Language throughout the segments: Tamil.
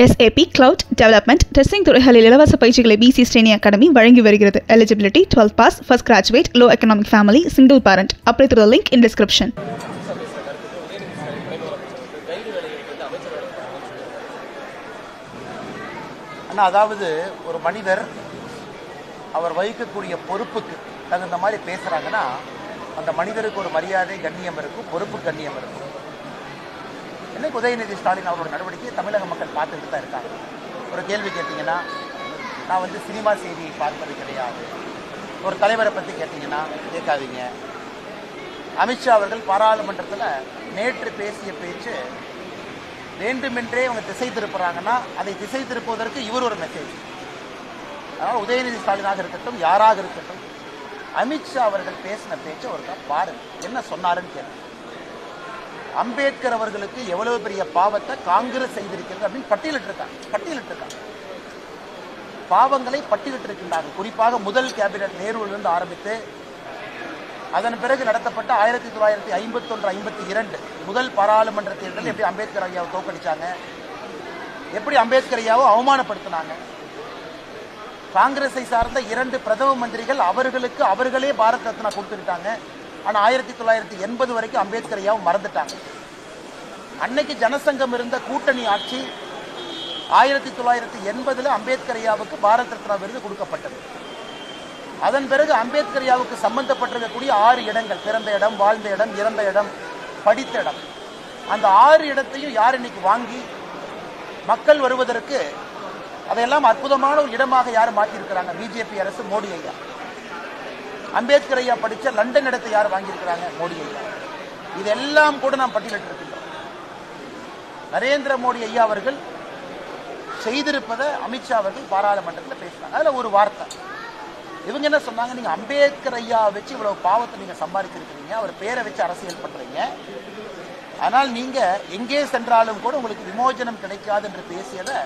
SAP Cloud Development Testing துறைகளில் இலவச பயிற்சிகளை BC Straining Academy வழங்கி வருகிறது. Eligibility 12 pass, first graduate, low economic family, single parent. Apply through the link in description. அதாவது ஒரு மனிதர் அவர் வகிக்கக்கூடிய பொறுப்புக்கு தகுந்த மாதிரி பேசுறாங்கன்னா அந்த மனிதருக்கு ஒரு மரியாதை கண்ணியம் இருக்கும், பொறுப்பு கண்ணியம் இருக்கும். இன்னைக்கு உதயநிதி ஸ்டாலின் அவரோட நடவடிக்கையை தமிழக மக்கள் பார்த்துக்கிட்டு தான் இருக்காங்க. ஒரு கேள்வி கேட்டிங்கன்னா நான் சினிமா செய்தியை பார்ப்பது கிடையாது, ஒரு தலைவரை பற்றி கேட்டிங்கன்னா கேட்காதீங்க. அமித்ஷா அவர்கள் பாராளுமன்றத்தில் நேற்று பேசிய பேச்சு வேண்டுமென்றே அவங்க திசை திருப்புறாங்கன்னா அதை திசை திருப்புவதற்கு இவர் ஒரு மெசேஜ். அதனால் உதயநிதி ஸ்டாலினாக இருக்கட்டும், யாராக இருக்கட்டும், அமித்ஷா அவர்கள் பேசின பேச்சை ஒருக்கா பாருங்க, என்ன சொன்னாருன்னு கேட்க. அம்பேத்கர் அவர்களுக்கு எவ்வளவு பெரிய பாவத்தை காங்கிரஸ் செய்திருக்கிறது அப்படின்னு பட்டியலிட்டிருக்காங்க. பாவங்களை பட்டியலிட்டிருக்கின்றார்கள். குறிப்பாக முதல் கேபினட் நேருவிலிருந்து ஆரம்பித்து அதன் பிறகு நடத்தப்பட்ட 1951-52 முதல் பாராளுமன்ற தேர்தல் எப்படி அம்பேத்கர் ஐயாவை தோற்கடிச்சாங்க, எப்படி அம்பேத்கர் ஐயாவை அவமானப்படுத்தினாங்க. காங்கிரஸை சார்ந்த 2 பிரதம மந்திரிகள் அவர்களுக்கு அவர்களே பாரத் ரத்னா கொடுத்துட்டாங்க. ஆனால் 1980 வரைக்கும் அம்பேத்கர் ஐயாவை மறந்துட்டாங்க. அன்னைக்கு ஜனசங்கம் இருந்த கூட்டணி ஆட்சி 1980 அம்பேத்கர் ஐயாவுக்கு பாரத் ரத்னா விருது கொடுக்கப்பட்டது. அதன் பிறகு அம்பேத்கர் ஐயாவுக்கு சம்பந்தப்பட்டிருக்கக்கூடிய 6 இடங்கள், பிறந்த இடம், வாழ்ந்த இடம், இறந்த இடம், படித்த இடம், அந்த 6 இடத்தையும் யார் இன்னைக்கு வாங்கி மக்கள் வருவதற்கு அதையெல்லாம் அற்புதமான ஒரு இடமாக யார் மாற்றியிருக்கிறாங்க? பிஜேபி அரசு, மோடி ஐயா. அம்பேத்கர் ஐயா படித்த லண்டன் இடத்தை யார் வாங்கியிருக்கிறாங்க? மோடி ஐயா. இதெல்லாம் கூட நாம் பட்டியலிட்டிருக்கின்றோம். நரேந்திர மோடி ஐயா அவர்கள் செய்திருப்பதை அமித்ஷா அவர்கள் பாராளுமன்றத்தில் பேசினாங்க. அதில் ஒரு வார்த்தை இவங்க என்ன சொன்னாங்க, நீங்க அம்பேத்கர் ஐயா வச்சு இவ்வளவு பாவத்தை நீங்க சம்பாதிச்சிருக்கிறீங்க, அவர் பேரை வச்சு அரசியல் பண்றீங்க, ஆனால் நீங்க எங்கே சென்றாலும் கூட உங்களுக்கு விமோசனம் கிடைக்காது என்று பேசியதை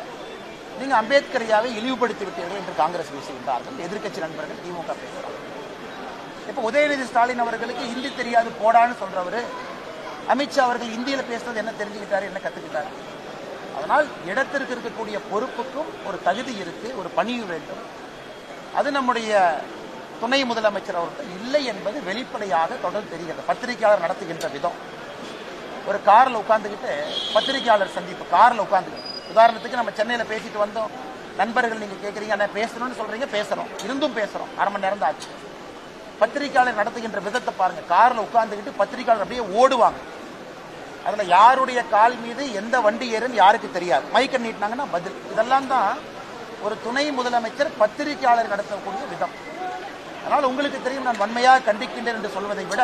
நீங்க அம்பேத்கர் ஐயாவை இழிவுபடுத்தி விட்டீர்கள் என்று காங்கிரஸ் பேசுகின்றார்கள். எதிர்கட்சி நண்பர்கள் திமுக பேசுறாங்க. இப்ப உதயநிதி ஸ்டாலின் அவர்களுக்கு ஹிந்தி தெரியாது போடான்னு சொல்றவரு அமித்ஷா அவர்கள் இந்தியில பேசுறது என்ன தெரிஞ்சுக்கிட்டாரு, என்ன கத்துக்கிட்டாரு? அதனால் இடத்திற்கு இருக்கக்கூடிய பொறுப்புக்கும் ஒரு தகுதி இருக்கு, ஒரு பணிவு வேண்டும். அது நம்முடைய துணை முதலமைச்சர் அவர்கள் இல்லை என்பது வெளிப்படையாக தொடர்ந்து தெரிகிறது. பத்திரிகையாளர் நடத்துகின்ற விதம், ஒரு காரில் உட்கார்ந்துக்கிட்டு பத்திரிகையாளர் சந்திப்பு, காரில் உட்காந்துக்கிட்டு, உதாரணத்துக்கு நம்ம சென்னையில் பேசிட்டு வந்தோம், நண்பர்கள் நீங்க கேட்குறீங்க நான் பேசணும்னு சொல்றீங்க, பேசுறோம், இருந்தும் பேசுறோம், 1/2 மணி நேரம் தான் ஆச்சு. பத்திரிகையாளர் நடத்துகின்ற விதத்தை பாருங்க, காரில் உட்கார்ந்துக்கிட்டு பத்திரிகையாளர் அப்படியே ஓடுவாங்க. அதுல யாருடைய கால் மீது எந்த வண்டி ஏறுன்னு யாருக்கு தெரியாது, மைக்க நீட்டினாங்கன்னா பதில். இதெல்லாம் தான் ஒரு துணை முதலமைச்சர் பத்திரிகையாளர் நடத்தக்கூடிய விதம். அதனால் உங்களுக்கு தெரியும், நான் வன்மையாக கண்டிக்கின்றேன் என்று சொல்வதை விட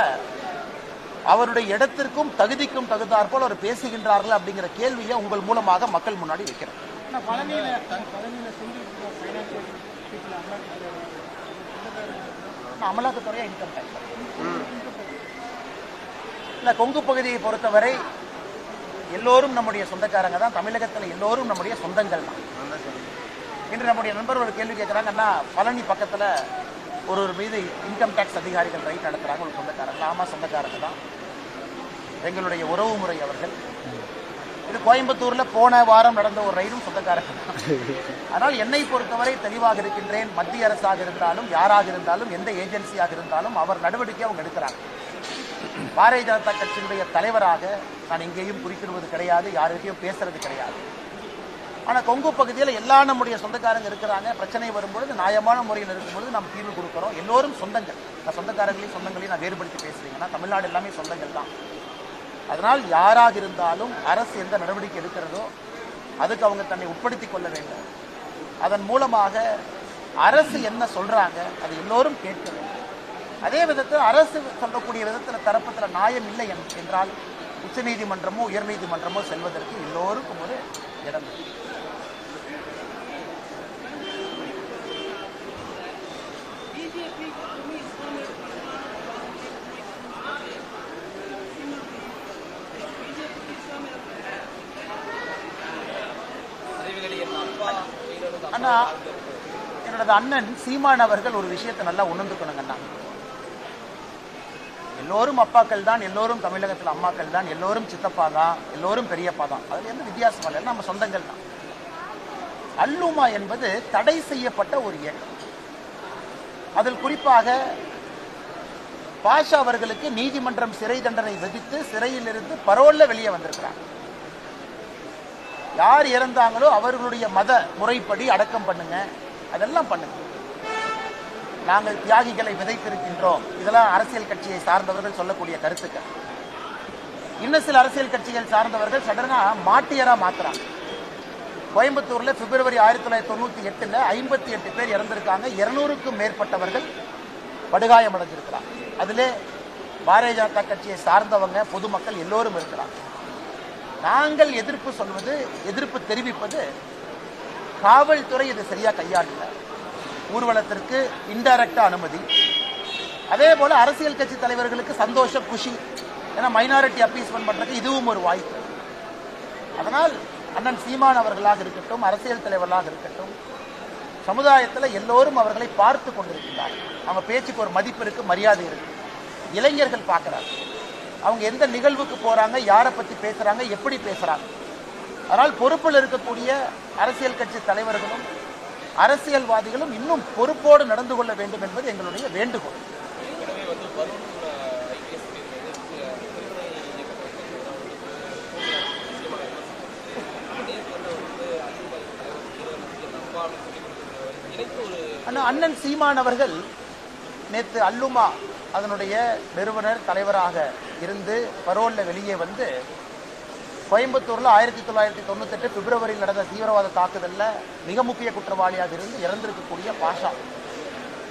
அவருடைய இடத்திற்கும் தகுதிக்கும் தகுந்தாற்போல் அவர் பேசுகின்றார்கள் அப்படிங்கிற கேள்வியை உங்கள் மூலமாக மக்கள் முன்னாடி வைக்கிறேன். அமலாக்கத்துறையா இன்கம் டேக்ஸ் இல்ல, கொங்கு பகுதியை பொறுத்தவரை எல்லோரும் நம்முடைய சொந்தக்காரங்க தான். தமிழகத்தில் எல்லோரும் நம்முடைய சொந்தங்கள் தான். இன்று நம்முடைய நண்பர் ஒரு கேள்வி கேட்குறாங்க, அண்ணா பழனி பக்கத்தில் ஒரு மீது இன்கம் டேக்ஸ் அதிகாரிகள் ரைட் நடத்துகிறாங்க, ஒரு சொந்தக்காரங்க. ஆமாம், சொந்தக்காரங்க தான், எங்களுடைய உறவு முறை அவர்கள். இது கோயம்புத்தூரில் போன வாரம் நடந்த ஒரு ரைடும் சொந்தக்காரங்க தான். ஆனால் என்னை பொறுத்தவரை தெளிவாக இருக்கின்றேன், மத்திய அரசாக இருந்தாலும் யாராக இருந்தாலும் எந்த ஏஜென்சியாக இருந்தாலும் அவர் நடவடிக்கை அவங்க எடுக்கிறாங்க. பாரதிய ஜனதா கட்சியினுடைய தலைவராக நான் எங்கேயும் குறிப்பிடுவது கிடையாது, யாருக்கையும் பேசுறது கிடையாது. ஆனால் கொங்கு பகுதியில் எல்லா நம்முடைய சொந்தக்காரங்க இருக்கிறாங்க. பிரச்சனை வரும்பொழுது நியாயமான முறையில் இருக்கும்பொழுது நாம் தீர்வு கொடுக்குறோம். எல்லோரும் சொந்தங்கள். நான் சொந்தக்காரங்களையும் சொந்தங்களையும் நான் வேறுபடுத்தி பேசுறீங்கன்னா தமிழ்நாடு எல்லாமே சொந்தங்கள் தான். அதனால் யாராக இருந்தாலும் அரசு எந்த நடவடிக்கை எடுக்கிறதோ அதுக்கு அவங்க தன்னை உட்படுத்திக் கொள்ள வேண்டும். அதன் மூலமாக அரசு என்ன சொல்றாங்க அது எல்லோரும் கேட்க வேண்டும். அதே விதத்தில் அரசு சொல்லக்கூடிய விதத்தில் தரப்பத்தில் நியாயம் இல்லை என்றால் உச்சநீதிமன்றமோ உயர்நீதிமன்றமோ செல்வதற்கு எல்லோருக்கும் ஒரு இடம். அண்ணா, என்னோட அண்ணன் சீமான் அவர்கள் ஒரு விஷயத்தை நல்லா உணர்ந்துக்கணுங்க அண்ணா. எல்லோரும் அப்பாக்கள் தான், எல்லோரும் தமிழகத்தில் அம்மாக்கள் தான், எல்லோரும் சித்தப்பா தான், எல்லோரும் பெரியப்பா தான். அதில் எந்த வித்தியாசம் இல்லை, நம்ம சொந்தங்கள் தான். அல்லுமா என்பது தடை செய்யப்பட்ட ஒரு இயக்கம். அதில் குறிப்பாக பாஷா அவர்களுக்கு நீதிமன்றம் சிறை தண்டனை விதித்து சிறையில் இருந்து பரோல்ல வெளியே வந்திருக்கிறாங்க. யார் இறந்தாங்களோ அவர்களுடைய மத முறைப்படி அடக்கம் பண்ணுங்க, அதெல்லாம் பண்ணுங்க. நாங்கள் தியாகிகளை விதைத்திருக்கின்றோம். இதெல்லாம் அரசியல் கட்சியை சார்ந்தவர்கள் சொல்லக்கூடிய கருத்துக்கள். இன்னும் சில அரசியல் கட்சிகள் சார்ந்தவர்கள் சடனா மாட்டியரா மாத்துறாங்க. கோயம்புத்தூர்ல பிப்ரவரி 1998 58 பேர் இறந்திருக்காங்க. 200க்கும் மேற்பட்டவர்கள் படுகாயம் அடைஞ்சிருக்கிறாங்க. அதிலே பாரதிய ஜனதா கட்சியை சார்ந்தவங்க, பொதுமக்கள் எல்லோரும் இருக்கிறாங்க. நாங்கள் எதிர்ப்பு சொல்வது, எதிர்ப்பு தெரிவிப்பது, காவல்துறை இது சரியா கையாளல. ஊர்வலத்திற்கு இன்டைரக்டா அனுமதி. அதே போல அரசியல் கட்சி தலைவர்களுக்கு சந்தோஷம், குஷி. ஏன்னா மைனாரிட்டி அப்பீஸ்மெண்ட் பண்றதுக்கு இதுவும் ஒரு வாய்ப்பு. அதனால் அண்ணன் சீமான் அவர்களாக இருக்கட்டும், அரசியல் தலைவர்களாக இருக்கட்டும், சமுதாயத்தில் எல்லோரும் அவர்களை பார்த்து கொண்டிருக்கிறார்கள். அவங்க பேச்சுக்கு ஒரு மதிப்பு இருக்கு, மரியாதை இருக்கு. இளைஞர்கள் பார்க்கிறாங்க அவங்க எந்த நிகழ்வுக்கு போறாங்க, யாரை பத்தி பேசுறாங்க, எப்படி பேசுறாங்க. அதனால் பொறுப்பில் இருக்கக்கூடிய அரசியல் கட்சி தலைவர்களும் அரசியல்வாதிகளும் இன்னும் பொறுப்போடு நடந்து கொள்ள வேண்டும் என்பது எங்களுடைய வேண்டுகோள். அண்ணன் சீமான் அவர்கள் நேற்று அல்லுமா அதனுடைய நிறுவனர் தலைவராக இருந்து பரோல்ல வெளியே வந்து கோயம்புத்தூர்ல 1998 பிப்ரவரியில் நடந்த தீவிரவாத தாக்குதலில் மிக முக்கிய குற்றவாளியாக இருந்து இறந்திருக்கக்கூடிய பாஷா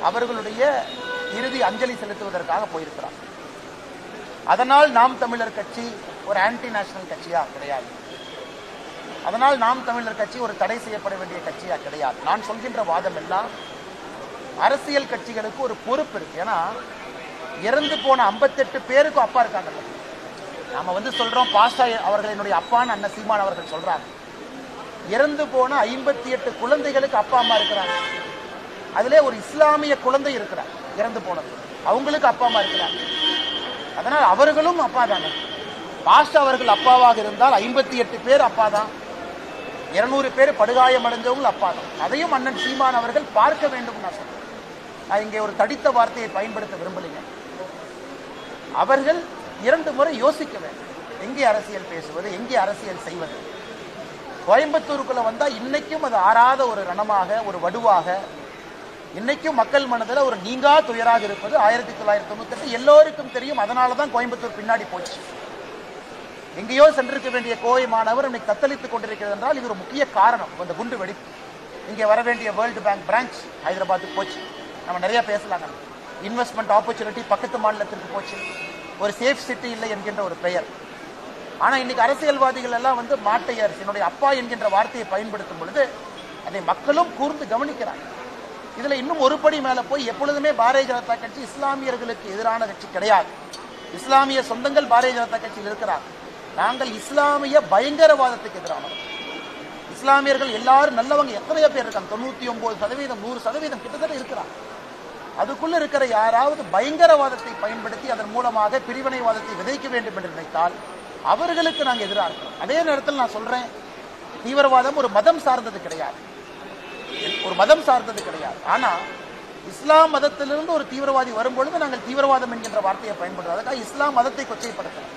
அவர்களுடைய இறுதி அஞ்சலி செலுத்துவதற்காக போயிருக்கிறார். அதனால் நாம் தமிழர் கட்சி ஒரு ஆன்டி நேஷனல் கட்சியா கிடையாது. அதனால் நாம் தமிழர் கட்சி ஒரு தடை செய்யப்பட வேண்டிய கட்சியா கிடையாது. நான் சொல்கின்ற வாதம் எல்லாம் அரசியல் கட்சிகளுக்கு ஒரு பொறுப்பு இருக்கு. ஏன்னா இறந்து போன 58 பேருக்கும் அப்பா இருக்காங்கல்ல. நாம வந்து சொல்றோம் பாஷா அவர்கள் என்னுடைய அப்பான்னு அண்ணன் சீமான் அவர்கள் சொல்றாங்க. இறந்து போன 58 குழந்தைகளுக்கு அப்பா அம்மா இருக்கிறாங்க. அதிலே ஒரு இஸ்லாமிய குழந்தை இருக்கிறார் இறந்து போனது, அவங்களுக்கு அப்பா அம்மா இருக்கிறாங்க. அதனால் அவர்களும் அப்பா தானே. பாஷா அவர்கள் அப்பாவாக இருந்தால் 58 பேர் அப்பா தான், 200 பேர் படுகாயம் அடைஞ்சவங்க அப்பா தான். அதையும் அண்ணன் சீமான் அவர்கள் பார்க்க வேண்டும். நான் சொல்றேன், நான் இங்கே ஒரு தடித்த வார்த்தையை பயன்படுத்த விரும்பலைங்க. அவர்கள் 2 முறை யோசிக்க வேண்டும், எங்கே அரசியல் பேசுவது, எங்கே அரசியல் செய்வது. கோயம்புத்தூருக்குள்ள வந்தா இன்னைக்கும் அது ஆறாத ஒரு ரணமாக, ஒரு வடுவாக, இன்னைக்கும் மக்கள் மனதில் ஒரு நீங்கா துயராக இருப்பது 1998 எல்லோருக்கும் தெரியும். அதனாலதான் கோயம்புத்தூர் பின்னாடி போச்சு. எங்கேயோ சென்றிருக்க வேண்டிய கோவை மாணவர் இன்னைக்கு தத்தளித்துக் கொண்டிருக்கிறது என்றால் இது ஒரு முக்கிய காரணம். இந்த குண்டு வெடிப்பு. இங்கே வர வேண்டிய வேர்ல்டு பேங்க் பிரான்ச் ஹைதராபாத்துக்கு போச்சு. நம்ம நிறைய பேசலாங்க. இன்வெஸ்ட்மெண்ட் ஆப்பர்ச்சுனிட்டி பக்கத்து மாநிலத்திற்கு போச்சு. ஒரு சேஃப் சிட்டி இல்லை என்கின்ற ஒரு பெயர். ஆனா இன்னைக்கு அரசியல்வாதிகள் எல்லாம் வந்து மாட்டை அரசு என்னுடைய அப்பா என்கின்ற வார்த்தையை பயன்படுத்தும் பொழுது அதை மக்களும் கூர்ந்து கவனிக்கிறாங்க. இதுல இன்னும் ஒரு படி மேல போய் எப்பொழுதுமே பாரதிய ஜனதா கட்சி இஸ்லாமியர்களுக்கு எதிரான கட்சி கிடையாது. இஸ்லாமிய சொந்தங்கள் பாரதிய ஜனதா கட்சியில் இருக்கிறாங்க. நாங்கள் இஸ்லாமிய பயங்கரவாதத்துக்கு எதிரானவர். இஸ்லாமியர்கள் எல்லாரும் நல்லவங்க எத்தனையோ பேர் இருக்காங்க, 99%, 100% கிட்டத்தட்ட இருக்கிறாங்க. அதுக்குள்ள இருக்கிற யாராவது பயங்கரவாதத்தை பயன்படுத்தி அதன் மூலமாக பிரிவினைவாதத்தை விதைக்க வேண்டும் என்று நினைத்தால் அவர்களுக்கு நாங்கள் எதிராக இருக்கிறோம். அதே நேரத்தில் நான் சொல்றேன், தீவிரவாதம் ஒரு மதம் சார்ந்தது கிடையாது, ஒரு மதம் சார்ந்தது கிடையாது. ஆனா இஸ்லாம் மதத்திலிருந்து ஒரு தீவிரவாதி வரும்பொழுது நாங்கள் தீவிரவாதம் என்கின்ற வார்த்தையை பயன்படுத்துறோம். அதுக்காக இஸ்லாம் மதத்தை கொச்சைப்படுத்துறோம்.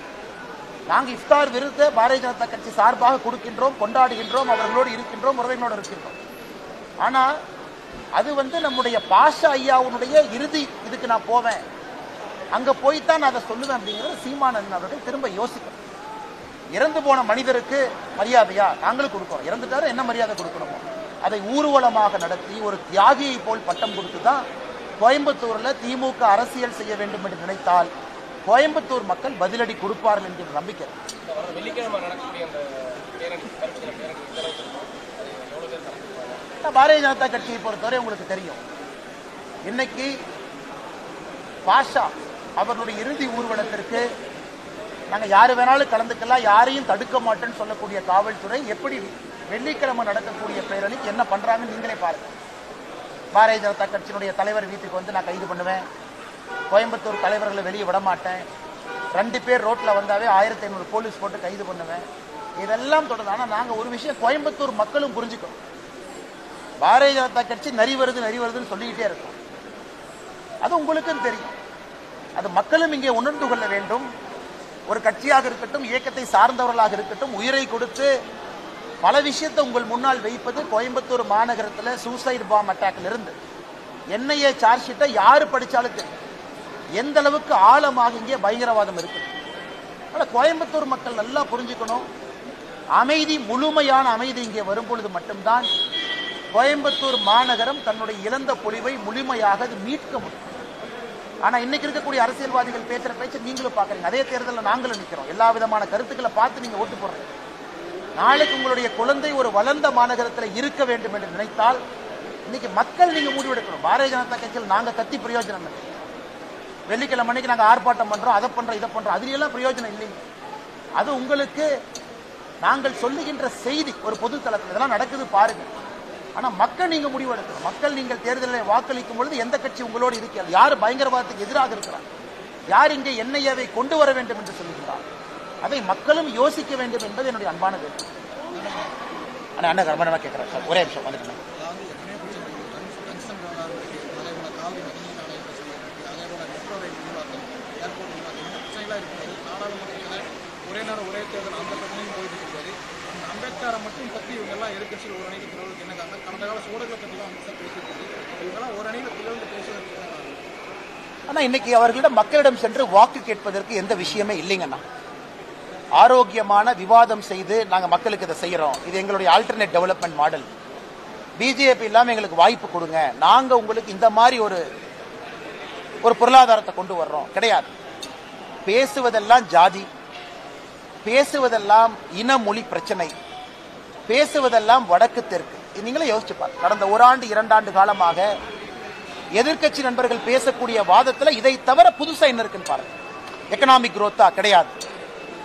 நாங்கள் இஃப்தார் விருதை பாரதிய ஜனதா கட்சி சார்பாக கொடுக்கின்றோம், கொண்டாடுகின்றோம், அவர்களோடு இருக்கின்றோம், உறவினோடு இருக்கின்றோம். ஆனா அது வந்து நம்முடைய பாஷா ஐயாவுடைய இறுதி இதுக்கு நான் போவேன், அங்க போய்தான் நான் அதை சொல்லுவேன் அப்படிங்கிறது சீமானன் அவர்கள் திரும்ப யோசிக்கணும். இறந்து போன மனிதருக்கு மரியாதையா நாங்களும் கொடுக்கிறோம். இறந்துட்டாரு, என்ன மரியாதை கொடுக்கணுமோ அதை ஊர்வலமாக நடத்தி ஒரு தியாகியை போல் பட்டம் கொடுத்து தான் கோயம்புத்தூர்ல திமுக அரசியல் செய்ய வேண்டும் என்று நினைத்தால் கோயம்புத்தூர் மக்கள் பதிலடி கொடுப்பார்கள் என்கிற நம்பிக்கை. பாரதிய ஜனதா கட்சியை பொறுத்தவரை உங்களுக்கு தெரியும், இன்னைக்கு பாஷா அவர்களுடைய இறுதி ஊர்வலத்திற்கு நாங்க யாரு வேணாலும் கலந்துக்கலாம், யாரையும் தடுக்க மாட்டேன்னு சொல்லக்கூடிய காவல்துறை எப்படி வெள்ளிக்கிழமை நடக்கக்கூடிய பேரணிக்கு என்ன பண்றாங்கன்னு நீங்களே பாருங்க. பாரதிய ஜனதா கட்சியினுடைய தலைவர் வீட்டுக்கு வந்து நான் கைது பண்ணுவேன், கோயம்புத்தூர் தலைவர்களை வெளியே விட மாட்டேன், 2 பேர் ரோட்ல வந்தாவே 1500 போலீஸ் போட்டு கைது பண்ணுவேன், இதெல்லாம் தொடர்ந்து. ஆனா நாங்க ஒரு விஷயம் கோயம்புத்தூர் மக்களும் புரிஞ்சுக்கணும், பாரதிய ஜனதா கட்சி நரி வருதுன்னு சொல்லிக்கிட்டே இருக்கும். அது உங்களுக்கும் தெரியும், அது மக்களும் இங்கே உணர்ந்து கொள்ள வேண்டும். ஒரு கட்சியாக இருக்கட்டும், இயக்கத்தை சார்ந்தவர்களாக இருக்கட்டும், உயிரை கொடுத்து பல விஷயத்தை உங்கள் முன்னால் வைப்பது. கோயம்புத்தூர் மாநகரத்தில் சூசைட் பாம் அட்டாக்ல இருந்து என்ஐஏ சார்ஜ் ஷீட்டை யாரு படிச்சாலும் தெரியும் எந்த அளவுக்கு ஆழமாக இங்கே பயங்கரவாதம் இருக்கு. ஆனால் கோயம்புத்தூர் மக்கள் நல்லா புரிஞ்சுக்கணும், அமைதி, முழுமையான அமைதி இங்கே வரும்பொழுது மட்டும்தான் கோயம்புத்தூர் மாநகரம் தன்னுடைய இழந்த பொலிவை முழுமையாக அது மீட்க முடியும். ஆனா இன்னைக்கு இருக்கக்கூடிய அரசியல்வாதிகள் பேசுற பேச்சு நீங்களும் பாக்குறீங்க. அதே தேர்தலில் நாங்களும் நிற்கிறோம், எல்லா விதமான கருத்துக்களை பார்த்து நீங்க ஓட்டு போடுறீங்க. நாளைக்கு உங்களுடைய குழந்தை ஒரு வளர்ந்த மாநகரத்தில் இருக்க வேண்டும் என்று நினைத்தால் இன்னைக்கு மக்கள் நீங்க முடிவெடுக்கணும். பாரதிய ஜனதா கட்சியில் நாங்க கத்தி பிரயோஜனம் இல்லை. வெள்ளிக்கிழமை அன்னைக்கு நாங்க ஆர்ப்பாட்டம் பண்றோம், அதை பண்றோம், இதை பண்றோம், அதுல எல்லாம் பிரயோஜனம் இல்லைங்க. அது உங்களுக்கு நாங்கள் சொல்லுகின்ற செய்தி ஒரு பொது தளத்தில் இதெல்லாம் நடக்குது பாருங்க. ஆனா மக்கள் நீங்க முடிவெடுக்கணும். மக்கள் நீங்கள் தேர்தலில் வாக்களிக்கும் பொழுது எந்த கட்சி உங்களோடு இருக்கிறது, யார் பயங்கரவாதத்துக்கு எதிராக இருக்கிறார், யார் இங்கே என்ஐஏவை கொண்டு வர வேண்டும் என்று சொல்லுகிறார், அதை மக்களும் யோசிக்க வேண்டும் என்பது என்னுடைய அன்பான வேண்டு. அண்ணா ரொம்ப கேட்கிறேன் சார், ஒரே நிமிஷம் வந்துட்டு. ஒரே நேரம் ஒரே தேர்தல் அந்த பிரச்சனையும் போயிட்டு இருக்காரு. அம்பேத்கரை மட்டும் பற்றி இவங்கெல்லாம் எதிர்கட்சியில் ஒரு அணிக்கு திரளுக்கு என்ன காரணம்? கடந்த கால சோழர்களை பற்றி தான் அமித்ஷா பேசிட்டு இவங்கெல்லாம் ஒரு அணியில் திரண்டு பேசுவதற்கு என்ன காரணம்? ஆனா இன்னைக்கு அவர்களிடம் மக்களிடம் சென்று வாக்கு கேட்பதற்கு எந்த விஷயமே இல்லைங்கண்ணா. ஆரோக்கியமான விவாதம் செய்து நாங்க மக்களுக்கு இதை செய்யறோம், இது எங்களுடைய ஆல்டர்னேட் டெவலப்மெண்ட் மாடல், பிஜேபி இல்லாம எங்களுக்கு வாய்ப்பு கொடுங்க, நாங்க உங்களுக்கு இந்த மாதிரி ஒரு பொருளாதாரத்தை கொண்டு வர்றோம் கிடையாது. பேசுவதெல்லாம் ஜாதி, பேசுவதெல்லாம் இன மொழி பிரச்சனை, பேசுவதெல்லாம் வடக்கு தெற்கு. நீங்களே யோசிச்சு பாருங்க, கடந்த 1 ஆண்டு 2 ஆண்டு காலமாக எதிர்கட்சி நண்பர்கள் பேசக்கூடிய வாதத்துல இதை தவிர புதுசா என்ன இருக்குன்னு பாருங்க. எக்கனாமிக் குரோத்தா கிடையாது.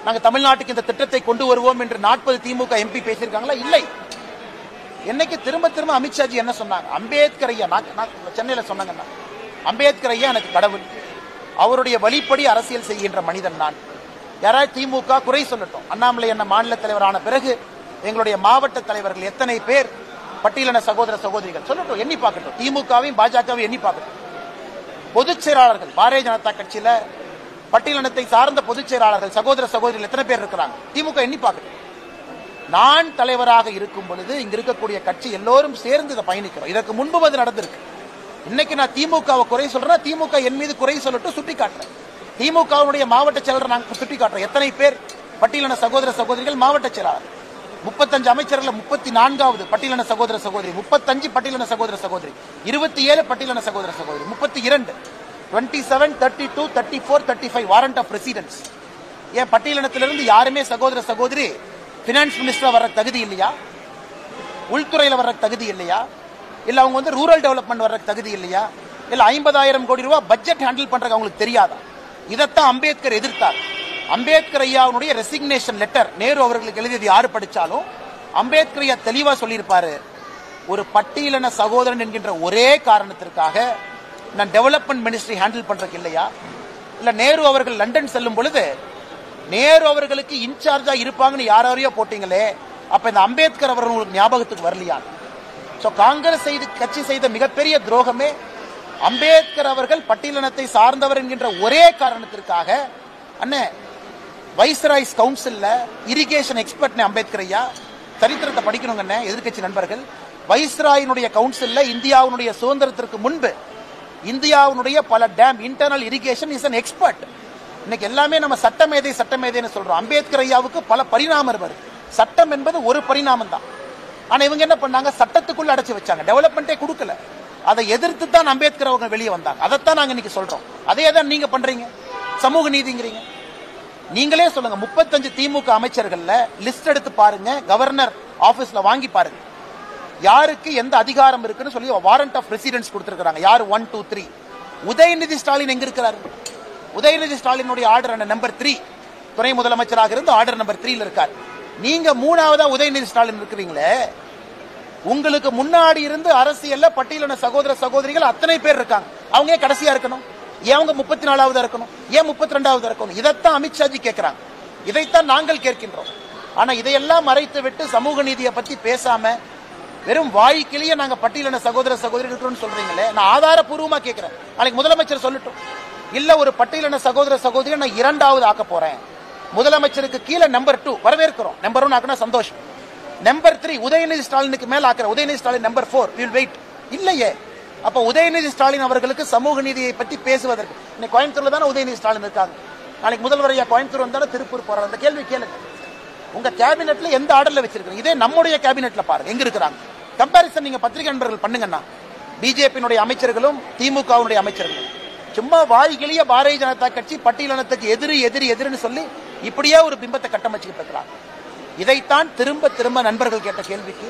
நாங்க தமிழ்நாட்டுக்கு இந்த திட்டத்தை கொண்டு வருவோம் என்று 40 திமுக எம்பி பேசியிருக்காங்களா? இல்லை. என்னைக்கு திரும்ப திரும்ப அமித்ஷாஜி என்ன சொன்னாங்க, அம்பேத்கர் ஐயா, நான் சென்னையில சொன்னாங்கன்னா, அம்பேத்கர் ஐயா எனக்கு கடவுள், அவருடைய வழிப்படி அரசியல் செய்கின்ற மனிதன் நான். யாராவது திமுக குறை சொல்லட்டும், அண்ணாமலை என்ன மாநில தலைவரான பிறகு எங்களுடைய மாவட்ட தலைவர்கள் எத்தனை பேர் பட்டியலின சகோதர சகோதரிகள் சொல்லட்டும், எண்ணி பார்க்கட்டும், திமுகவையும் பாஜகவையும் எண்ணி பார்க்கட்டும். பொதுச் செயலாளர்கள் பாரதிய ஜனதா கட்சியில பட்டியலினத்தை சார்ந்த பொதுச் செயலாளர்கள் சகோதர சகோதரிகள் எத்தனை பேர் இருக்கிறாங்க, திமுக எண்ணி பார்க்கட்டும். நான் தலைவராக இருக்கும் பொழுது இங்க இருக்கக்கூடிய கட்சி எல்லோரும் சேர்ந்து இதை பயணிக்கிறோம். இதற்கு முன்பு அது நடந்திருக்கு. இன்னைக்கு நான் திமுகவை குறை சொல்றேன், திமுக என் மீது குறை சொல்லட்டும், சுட்டி காட்டுறேன். திமுகவுடைய மாவட்ட செயலர் நாங்கள் சுட்டி காட்டுறோம், எத்தனை பேர் பட்டியலின சகோதர சகோதரிகள் மாவட்ட செயலாளர், 35 அமைச்சர்கள் 34வது பட்டியலின சகோதர சகோதரி, 35 பட்டியலின சகோதர சகோதரி, 27 பட்டியலின சகோதர சகோதரி, 32, 27, 32, 34, 35 வாரண்ட் ஆஃப் ரெசிடென்ஸ். ஏன் பட்டியலினத்திலிருந்து யாருமே சகோதர சகோதரி பினான்ஸ் மினிஸ்டர் வர்ற தகுதி இல்லையா, உள்துறையில் வர்ற தகுதி இல்லையா, இல்ல அவங்க ரூரல் டெவலப்மெண்ட் வர்ற தகுதி இல்லையா, இல்ல 50,000 கோடி ரூபாய் பட்ஜெட் ஹேண்டில் பண்றது அவங்களுக்கு தெரியாதா? இதைத்தான் அம்பேத்கர் எதிர்த்தார். அம்பேத்கர் ஐயாவுடைய ரெசிக்னேஷன் லெட்டர் நேரு அவர்களுக்கு எழுதியது யாரு படிச்சாலும் அம்பேத்கர் ஐயா தெளிவா சொல்லியிருப்பாரு, ஒரு பட்டியலின சகோதரன் என்கின்ற ஒரே காரணத்திற்காக நான் டெவலப்மெண்ட் மினிஸ்ட்ரி ஹேண்டில் பண்றதுக்கு இல்லையா? இல்ல நேரு அவர்கள் லண்டன் செல்லும் பொழுது நேரு அவர்களுக்கு இன்சார்ஜா இருப்பாங்கன்னு யாரையோ போட்டீங்களே, அப்ப இந்த அம்பேத்கர் அவர்கள் உங்களுக்கு ஞாபகத்துக்கு வரலையா? காங்கிரஸ் கட்சி செய்த மிகப்பெரிய துரோகமே அம்பேத்கர் அவர்கள் பட்டியலினத்தை சார்ந்தவர் என்கின்ற ஒரே காரணத்திற்காக அண்ணே வைஸ்ராய்ஸ் கவுன்சில்ல இரிகேஷன் எக்ஸ்பர்ட் அம்பேத்கர் ஐயா, சரித்திரத்தை படிக்கணுங்க எதிர்கட்சி நண்பர்கள். வைஸ்ராயினுடைய கவுன்சில்ல இந்தியாவுடைய சுதந்திரத்திற்கு முன்பு இந்தியாவுடைய பல dam internal irrigation is an expert. இன்னைக்கு எல்லாமே நம்ம சட்டமேதைன்னு சொல்றோம். அம்பேத்கர் ஐயாவுக்கு பல பரிணாமம் வருது. சட்டம் என்பது ஒரு பரிணாமம் தான். ஆனா இவங்க என்ன பண்ணாங்க, சட்டத்துக்குள்ள அடைச்சு வச்சாங்க, டெவலப்மெண்டே கொடுக்கல. அதை எதிர்த்து தான் அம்பேத்கர் அவங்க வெளியே வந்தாங்க. அதைத்தான் நாங்க இன்னைக்கு சொல்றோம். அதே தான் நீங்க பண்றீங்க, சமூக நீதிங்கிறீங்க. நீங்களே சொல்லுங்க, 35 திமுக அமைச்சர்கள்ல லிஸ்ட் எடுத்து பாருங்க, கவர்னர் ஆபீஸ்ல வாங்கி பாருங்க, யாருக்கு எந்த அதிகாரம் இருக்குன்னு சொல்லி வாரண்ட் ஆஃப் ரெசிடென்ஸ் கொடுத்திருக்காங்க. யாரு 1, 2, 3. உதயநிதி ஸ்டாலின் எங்க இருக்கிறாரு? உதயநிதி ஸ்டாலினுடைய ஆர்டர் நம்பர் 3, துணை முதலமைச்சராக இருந்து ஆர்டர் நம்பர் 3ல இருக்கார். நீங்க 3ஆவதா உதயநிதி ஸ்டாலின் இருக்கிறீங்களே, உங்களுக்கு முன்னாடி இருந்து அரசியல்ல பட்டியலின சகோதர சகோதரிகள் அத்தனை பேர் இருக்காங்க, அவங்க கடைசியா இருக்கணும். ஏன் அவங்க 34வது இருக்கணும், ஏன் 32வது இருக்கணும்? இதைத்தான் அமித்ஷாஜி கேட்கிறாங்க, இதைத்தான் நாங்கள் கேட்கின்றோம். ஆனா இதையெல்லாம் மறைத்து விட்டு சமூக நீதியை பத்தி பேசாம வெறும் வாய்க்கிலேயே நாங்க பட்டியலின சகோதர சகோதரி இருக்கிறோம்னு சொல்றீங்களே, நான் ஆதாரப்பூர்வமா கேட்கிறேன். நாளைக்கு முதலமைச்சர் சொல்லட்டும், இல்ல ஒரு பட்டியலின சகோதர சகோதரி நான் 2வது ஆக்க போறேன், முதலமைச்சருக்கு கீழே நம்பர் 2 வரவேற்கிறோம், நம்பர் 1 ஆக்கினா சந்தோஷம், நம்பர் 3 உதயநிதி ஸ்டாலினுக்கு மேல ஆக்கிற, Udhayanidhi Stalin number 4 will wait. இல்லையே, அப்ப உதயநிதி ஸ்டாலின் அவர்களுக்கு சமூக நீதியை பற்றி பேசுவதற்கு இன்னைக்கு கோயம்புத்தூர்ல தானே உதயநிதி ஸ்டாலின் இருக்காங்க, நாளைக்கு முதல்வர் ஐயா கோயம்புத்தூர் வந்தாலும் திருப்பூர் போறாங்க. அந்த கேள்வி கேளுங்க, உங்க கேபினெட்ல எந்த ஆர்டர்ல வச்சிருக்கீங்க? இதே நம்முடைய கேபினெட்ல பாருங்க எங்க இருக்கிறாங்க. கம்பாரிசன் நீங்க பத்திரிகை நண்பர்கள் பண்ணுங்கன்னா, பிஜேபியினுடைய அமைச்சர்களும் திமுகவுடைய அமைச்சர்களும் சும்மா வாய்கிளிய பாரதிய ஜனதா கட்சி பட்டியலினத்துக்கு எதிரி எதிரி எதிரின்னு சொல்லி இப்படியே ஒரு பிம்பத்தை கட்டமைச்சுக்கிட்டு இருக்கிறாங்க. இதைத்தான் திரும்ப திரும்ப நண்பர்கள் கேட்ட கேள்விக்கு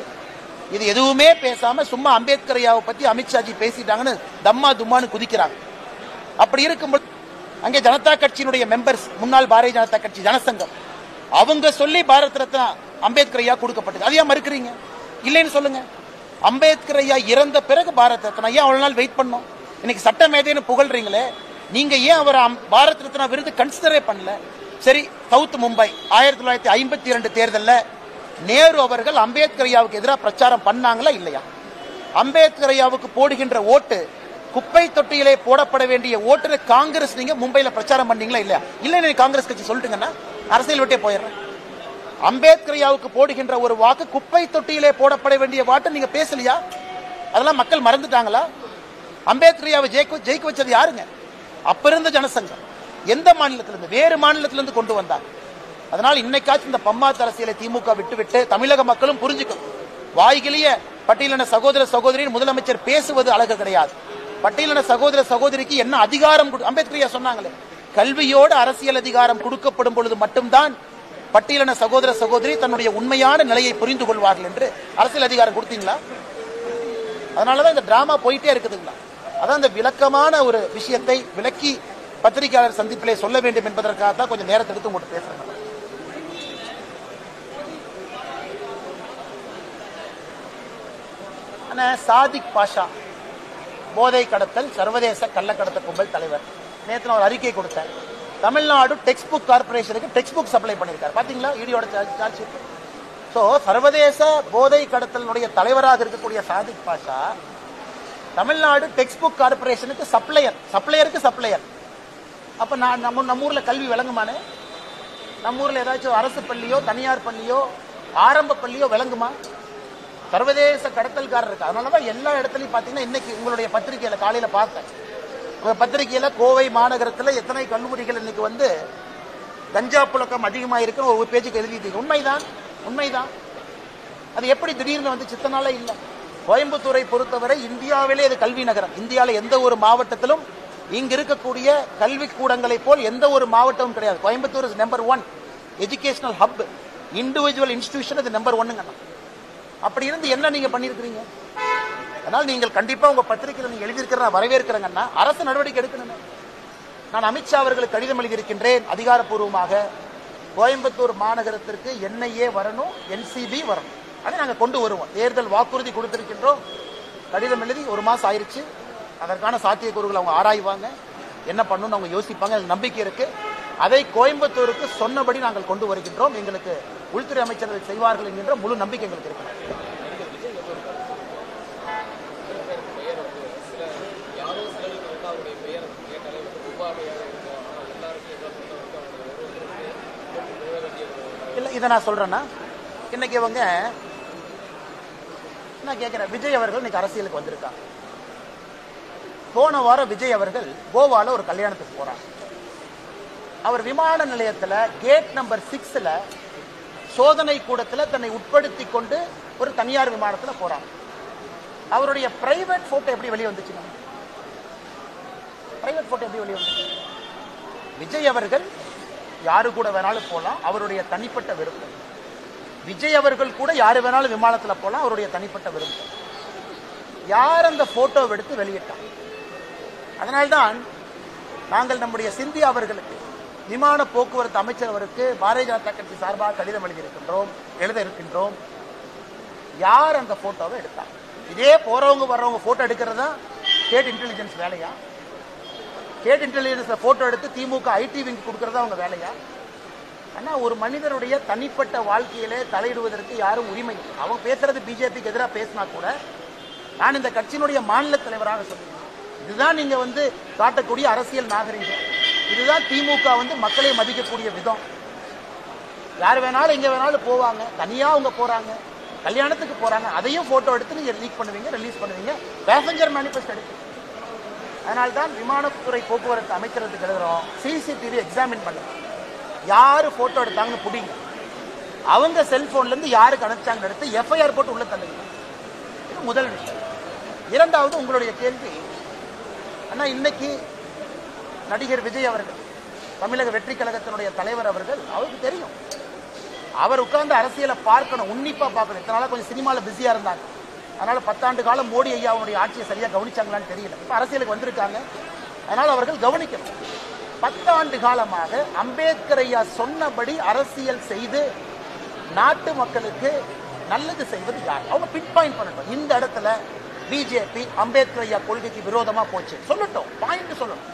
இது எதுவுமே பேசாம சும்மா அம்பேத்கர் ஐயாவை பத்தி அமித்ஷாஜி பேசிட்டாங்கன்னு தம்மா தும்மான்னு குதிக்கிறாங்க. அப்படி இருக்கும்போது அங்கே ஜனதா கட்சியினுடைய மெம்பர்ஸ், முன்னாள் பாரதிய ஜனதா கட்சி ஜனசங்கம், அவங்க சொல்லி பாரத் ரத்னா அம்பேத்கர் ஐயா கொடுக்கப்பட்டது, அதையா மறுக்கிறீங்க? இல்லைன்னு சொல்லுங்க. அம்பேத்கர் ஐயா இறந்த பிறகு பாரத் ரத்னா ஏன் அவ்வளவு நாள் வெயிட் பண்ணோம்? இன்னைக்கு சட்ட மேதைன்னு புகழ்றீங்களே, நீங்க ஏன் அவர் பாரத் ரத்னா விருது கன்சிடரே பண்ணல? சரி, சவுத் மும்பை 1952 தேர்தலில் நேரு அவர்கள் அம்பேத்கர் ஐயாவுக்கு எதிராக பிரச்சாரம் பண்ணாங்களா இல்லையா? அம்பேத்கர் ஐயாவுக்கு போடுகின்ற ஓட்டு குப்பை தொட்டியிலே போடப்பட வேண்டிய ஓட்டு காங்கிரஸ் நீங்க மும்பையில பிரச்சாரம் பண்ணீங்களா இல்லையா? இல்லை, காங்கிரஸ் கட்சி சொல்லிட்டுங்கன்னா அரசியல் விட்டே போயிடுறேன். அம்பேத்கர் ஐயாவுக்கு போடுகின்ற ஒரு வாக்கு குப்பை தொட்டியிலே போடப்பட வேண்டிய வாட்டு நீங்க பேசலையா? அதெல்லாம் மக்கள் மறந்துட்டாங்களா? அம்பேத்கர் ஐயாவை ஜெயிக்க வச்சது யாருங்க? அப்ப இருந்த ஜனசங்கம். எந்த மாநிலத்திலிருந்து? வேறு மாநிலத்திலிருந்து கொண்டு வந்தாங்க. அதனால் இன்னைக்காச்சும் இந்த பம்மாத்து அரசியலை திமுக விட்டு தமிழக மக்களும் புரிஞ்சுக்கணும். வாய்கிலேயே பட்டியலின சகோதர சகோதரின் முதலமைச்சர் பேசுவது அழகு கிடையாது. பட்டியலின சகோதர சகோதரிக்கு என்ன அதிகாரம்? அம்பேத்கர் ஐயா சொன்னாங்களே, கல்வியோடு அரசியல் அதிகாரம் கொடுக்கப்படும் பொழுது மட்டும்தான் பட்டியலின சகோதர சகோதரி தன்னுடைய உண்மையான நிலையை புரிந்து கொள்வார்கள் என்று அரசியல் அதிகாரம் கொடுத்தீங்களா? அதனாலதான் இந்த டிராமா போயிட்டே இருக்குதுங்களா? அதான் இந்த விளக்கமான ஒரு விஷயத்தை விளக்கி பத்திரிகையாளர் சந்திப்பிலே சொல்ல வேண்டும் என்பதற்காக தான் கொஞ்சம் நேரத்தை எடுத்து உங்கள்கிட்ட பேசுறேன். சாதிக் பாஷா போதை கடத்தல் சர்வதேச கள்ளக்கடத்த கும்பல் தலைவர், நேற்று நான் ஒரு அறிக்கை கொடுத்தேன். தமிழ்நாடு டெக்ஸ்ட் புக் கார்பரேஷனுக்கு டெக்ஸ்ட் புக் சப்ளை பண்ணியிருக்காரு. பாத்தீங்களா ஈடியோட சார்ஜ் ஷீட். ஸோ சர்வதேச போதை கடத்தலுடைய தலைவராக இருக்கக்கூடிய சாதிக் பாஷா தமிழ்நாடு டெக்ஸ்ட் புக் கார்பரேஷனுக்கு சப்ளையருக்கு சப்ளையர். அப்ப நான் நம்ம ஊர்ல கல்வி விளங்குமானே? நம்ம ஊர்ல ஏதாச்சும் அரசு பள்ளியோ தனியார் பள்ளியோ ஆரம்ப பள்ளியோ விளங்குமா? சர்வதேச கடத்தல்காரர் இருக்கு. அதனாலதான் எல்லா இடத்துலயும் பாத்தீங்கன்னா இன்னைக்கு உங்களுடைய பத்திரிகையில காலையில பார்த்தேன், உங்க பத்திரிகையில கோவை மாநகரத்துல எத்தனை கல்லூரிகள் இன்னைக்கு வந்து கஞ்சா புழக்கம் அதிகமா இருக்கு ஒரு பேஜுக்கு எழுதிட்டு. உண்மைதான். அது எப்படி திடீர்னு வந்து சித்தனால இல்ல. கோயம்புத்தூரை பொறுத்தவரை இந்தியாவிலே இது கல்வி நகரம். இந்தியாவில எந்த ஒரு மாவட்டத்திலும் இங்க இருக்கக்கூடிய கல்வி கூடங்களை போல் எந்த ஒரு மாவட்டமும் கிடையாது. Coimbatore is number 1 educational hub, individual institution இது நம்பர் 1ங்க. அப்படி இருந்து என்ன நீங்க பண்ணிருக்கீங்க? அதனால் நீங்கள் கண்டிப்பா உங்க பத்திரிகையில் நீங்க எழுதியிருக்கிற வரவேற்கிறேங்கன்னா அரசு நடவடிக்கை எடுக்கணும். நான் அமித்ஷா அவர்களுக்கு கடிதம் எழுதியிருக்கின்றேன் அதிகாரப்பூர்வமாக. கோயம்புத்தூர் மாநகரத்திற்கு NIA வரணும், NCB வரணும், அதை நாங்கள் கொண்டு வருவோம். தேர்தல் வாக்குறுதி கொடுத்திருக்கின்றோம். கடிதம் எழுதி 1 மாசம் ஆயிடுச்சு. அதற்கான சாத்தியக்கூறுகள் அவங்க ஆராய்வாங்க, என்ன பண்ணணும்னு அவங்க யோசிப்பாங்க. எனக்கு நம்பிக்கை இருக்கு. அதை கோயம்புத்தூருக்கு சொன்னபடி நாங்கள் கொண்டு வருகின்றோம். எங்களுக்கு உள்துறை அமைச்சர்கள் செய்வார்கள் என்கின்ற முழு நம்பிக்கை எங்களுக்கு இருக்கு. இல்ல இதை நான் சொல்றேன்னா, இன்னைக்கு இவங்க நான் கேட்கிறேன், விஜய் அவர்கள் இன்னைக்கு அரசியலுக்கு வந்திருக்காங்க. போன வாரம் விஜய் அவர்கள் கோவால ஒரு கல்யாணத்துக்கு போறாங்க. அவர் விமான நிலையத்தில் கேட் நம்பர் 6ல சோதனை கூடத்தில் தன்னை உட்படுத்தி கொண்டு ஒரு தனியார் விமானத்தில் போறாங்க. அவருடைய பிரைவேட் போட்டோ எப்படி வெளியே வந்துச்சு? பிரைவேட் போட்டோ எப்படி வெளியே வந்துச்சு? விஜய் அவர்கள் யாரு கூட வேணாலும் போலாம், அவருடைய தனிப்பட்ட விருப்பம். விஜய் அவர்கள் கூட யாரு வேணாலும் விமானத்தில் போலாம், அவருடைய தனிப்பட்ட விருப்பம். யார் அந்த போட்டோ எடுத்து வெளியிட்டார்? அதனால்தான் நாங்கள் நம்முடைய சிந்தியா அவர்களுக்கு விமான போக்குவரத்து அமைச்சர் அவருக்கு பாரதிய ஜனதா கட்சி சார்பாக கடிதம் எழுத இருக்கின்றோம். யார் அந்த போட்டோவை எடுத்தார்? இதே போறவங்க வர்றவங்க போட்டோ எடுக்கிறதா ஸ்டேட் இன்டெலிஜென்ஸ் வேலையா? ஸ்டேட் இன்டெலிஜென்ஸ்ல போட்டோ எடுத்து திமுக ஐடி விங் கொடுக்கறதா அவங்க வேலையா? ஆனா ஒரு மனிதனுடைய தனிப்பட்ட வாழ்க்கையிலே தலையிடுவதற்கு யாரும் உரிமை இல்லை. அவங்க பேசுறது பிஜேபிக்கு எதிராக பேசினா கூட நான் இந்த கட்சியினுடைய மாநில தலைவராக சொல்லுவேன், இதுதான் நீங்க காட்டக்கூடிய அரசியல் நாகரிகம், இதுதான் திமுக மக்களை மதிக்கக்கூடிய விதம். யார் வேணாலும் எங்க வேணாலும் போவாங்க, தனியா அவங்க போறாங்க, கல்யாணத்துக்கு போறாங்க, அதையும் போட்டோ எடுத்து நீங்க லீக் பண்ணுவீங்க, ரிலீஸ் பண்ணுவீங்க, பேசஞ்சர் மேனிஃபெஸ்ட் எடுத்து. அதனால்தான் விமானத்துறை போக்குவரத்து அமைச்சரத்துக்கு எழுதுறோம், சிசிடிவி எக்ஸாமின் பண்ணுங்க, யாரு போட்டோ எடுத்தாங்கன்னு புடிங்க, அவங்க செல்போன்ல இருந்து யாருக்கு அனுப்பிச்சாங்கன்னு எடுத்து எஃப்ஐஆர் போட்டு உள்ள தள்ளுங்க. இது முதல் விஷயம். இரண்டாவது உங்களுடைய கேள்வி, அண்ணா இன்னைக்கு நடிகர் விஜய் அவர்கள், தமிழக வெற்றி கழகத்தினுடைய தலைவர் அவர்கள், அவருக்கு தெரியும், அவர் உட்கார்ந்து அரசியலை பார்க்கணும், உன்னிப்பா பார்க்கணும். இத்தனால கொஞ்சம் சினிமாவில் பிஸியா இருந்தாங்க, அதனால 10 ஆண்டு காலம் மோடி ஐயா அவருடைய ஆட்சியை சரியா கவனிச்சாங்களான்னு தெரியல. இப்ப அரசியலுக்கு வந்திருக்காங்க, அதனால அவர்கள் கவனிக்கணும். 10 ஆண்டு காலமாக அம்பேத்கர் ஐயா சொன்னபடி அரசியல் செய்து நாட்டு மக்களுக்கு நல்லது செய்வது யார்? அவங்க பின் பாயிண்ட் பண்ணட்டும். இந்த இடத்துல பிஜேபி அம்பேத்கர் ஐயா கொள்கைக்கு விரோதமா போச்சு சொல்லட்டும், பாயிண்ட் சொல்லணும்,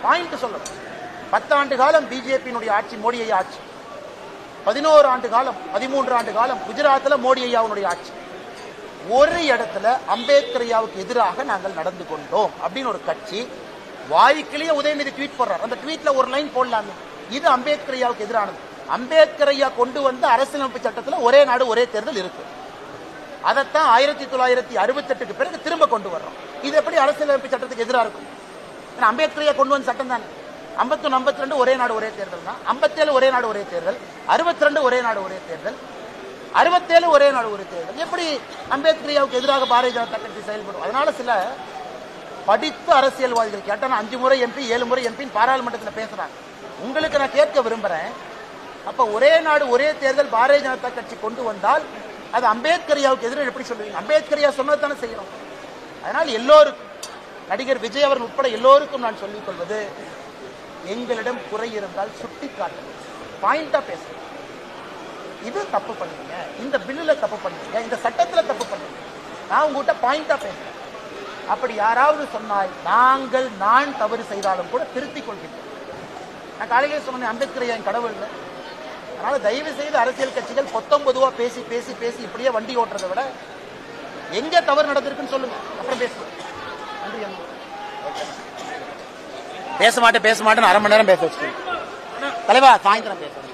பாயிண்ட் சொல்லணும். 10 ஆண்டு காலம் பிஜேபியினுடைய ஆட்சி, மோடி ஐயா ஆட்சி. 11 ஆண்டு காலம், 13 ஆண்டு காலம் குஜராத்ல மோடி ஐயாவுடைய ஆட்சி. ஒரு இடத்துல அம்பேத்கர் ஐயாவுக்கு எதிராக நாங்கள் நடந்து கொண்டோம் அப்படின்னு ஒரு கட்சி வாய்க்கிலேயே உதயநிதி ட்வீட் போடுறார். அந்த ட்வீட்ல ஒரு லைன் போடலாமே, இது அம்பேத்கர் ஐயாவுக்கு எதிரானது. அம்பேத்கர் ஐயா கொண்டு வந்த அரசியலமைப்பு சட்டத்தில் ஒரே நாடு ஒரே தேர்தல் இருக்கு. அதைத்தான் 1968க்கு பிறகு திரும்ப கொண்டு வர்றோம். இது எப்படி அரசியலமைப்பு சட்டத்துக்கு எதிராக இருக்கும்? அம்பேத்கர் ஐயா கொண்டு வந்த சட்டம் தானே. 51, 52 ஒரே நாடு ஒரே தேர்தல் தான். 57 ஒரே நாடு ஒரே தேர்தல். 62 ஒரே நாடு ஒரே தேர்தல். 67 ஒரே நாடு ஒரே தேர்தல். எப்படி அம்பேத்கர் ஐயாவுக்கு எதிராக பாரதிய ஜனதா கட்சி செயல்படும்? அதனால சில படித்த அரசியல்வாதிகள் கேட்டா 5 முறை எம்பி 7 முறை எம்பி பாராளுமன்றத்தில் பேசுறாங்க. உங்களுக்கு நான் கேட்க விரும்புறேன், அப்ப ஒரே நாடு ஒரே தேர்தல் பாரதிய ஜனதா கட்சி கொண்டு வந்தால் அது அம்பேத்கர் ஐயாவுக்கு எதிராக எப்படி சொல்லுவீங்க? அம்பேத்கர் ஐயா சொன்னது தானே செய்யறோம். அதனால் எல்லோருக்கும், நடிகர் விஜய் அவர்கள் உட்பட எல்லோருக்கும் நான் சொல்லிக் கொள்வது, எங்களிடம் குறை இருந்தால் சுட்டி காட்டுங்க, பாயிண்டா பேசுங்க. இது தப்பு பண்ணுங்க, இந்த பில்லுல தப்பு பண்ணுங்க, இந்த சட்டத்துல தப்பு பண்ணுங்க, நான் உங்ககிட்ட பாயிண்டா பேசுறேன். அப்படி யாராவது சொன்னால் நான் தவறு செய்தாலும் கூட திருத்திக் கொள்கிறேன். நான் காலையிலே சொன்னேன், அம்பேத்கர் ஐயா என் கடவுள். அதனால தயவு செய்து அரசியல் கட்சிகள் 19 பேசி பேசி பேசி இப்படியே வண்டி ஓட்டுறதை விட எங்க தவறு நடந்திருக்குன்னு சொல்லுங்க, அப்புறம் பேசுவோம். நன்றி. பேச மாட்டேன் 1/2 மணி நேரம் பேச வச்சுக்கேன் தலைவா, சாயந்தரம் பேசுறேன்.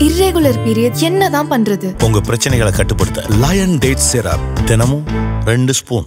இர்ரெகுலர் பீரியட் என்னதான் பண்றது? உங்க பிரச்சனைகளை கட்டுப்படுத்த லயன் டேட் சிரப் தினமும் 2 ஸ்பூன்.